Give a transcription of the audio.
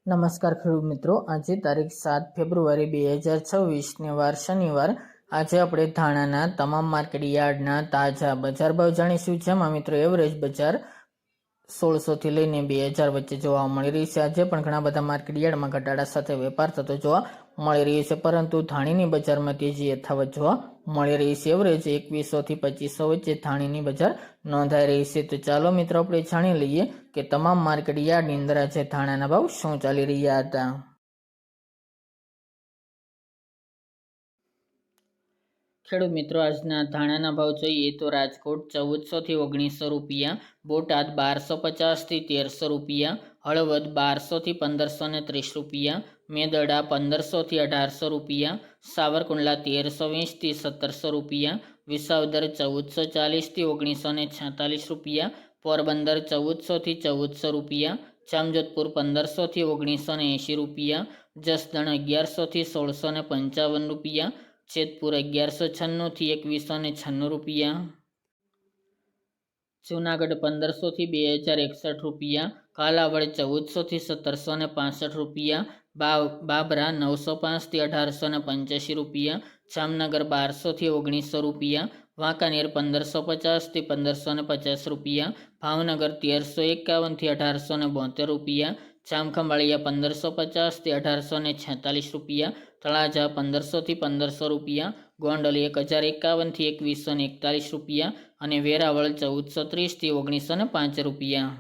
નમસ્કાર ખેડૂત મિત્રો, આજે તારીખ 7 ફેબ્રુઆરી 2026 વાર શનિવાર। આજે આપણે ધાણાના તમામ માર્કેટ યાર્ડના તાજા બજાર ભાવ જાણીશું, જેમાં મિત્રો એવરેજ બજાર 1600 થી લઈને 2000 વચ્ચે જોવા મળી રહી છે। આજે પણ ઘણા બધા માર્કેટ યાર્ડમાં ઘટાડા સાથે વેપાર થતો જોવા મળી રહ્યો છે, પરંતુ ધાણીની બજારમાં તેજી યથાવત જોવા મળી રહી છે। એવરેજ 2100 થી 2500 વચ્ચે ધાણીની બજાર નોંધાઈ રહી છે। તો ચાલો મિત્રો આપણે જાણી લઈએ કે તમામ માર્કેટ યાર્ડની અંદર આજે ધાણાના ભાવ શું ચાલી રહ્યા હતા। ખેડૂત મિત્રો, આજના ધાણાના ભાવ જોઈએ તો રાજકોટ 1400 થી 1900 રૂપિયા, બોટાદ 1250 થી 1300 રૂપિયા, હળવદ 1200 થી 1530 રૂપિયા, મેદરડા 1500 થી 1800 રૂપિયા, સાવરકુંડલા 1320 થી 1700 રૂપિયા, વિસાવદર 1440 થી 1946 રૂપિયા, પોરબંદર 1400 થી 1400 રૂપિયા, જામજોધપુર 1500 થી 1980 રૂપિયા, જસદણ 1100 થી 1655 રૂપિયા, જેતપુર 1196 થી 2196 રૂપિયા, જૂનાગઢ 1500 થી 2061 રૂપિયા, કાલાવડ 1400 થી 1765 રૂપિયા, બાબરા 905 થી 1885 રૂપિયા, જામનગર 1200 થી 1900 રૂપિયા, વાંકાનેર 1550 થી 1550 રૂપિયા, ભાવનગર 1351 થી 1872 રૂપિયા, જામખંભાળિયા 1550 થી 1846 રૂપિયા, તળાજા 1500 થી 1500 રૂપિયા, ગોંડલ 1051 થી 2141 રૂપિયા અને વેરાવળ 1430 થી 1905 રૂપિયા।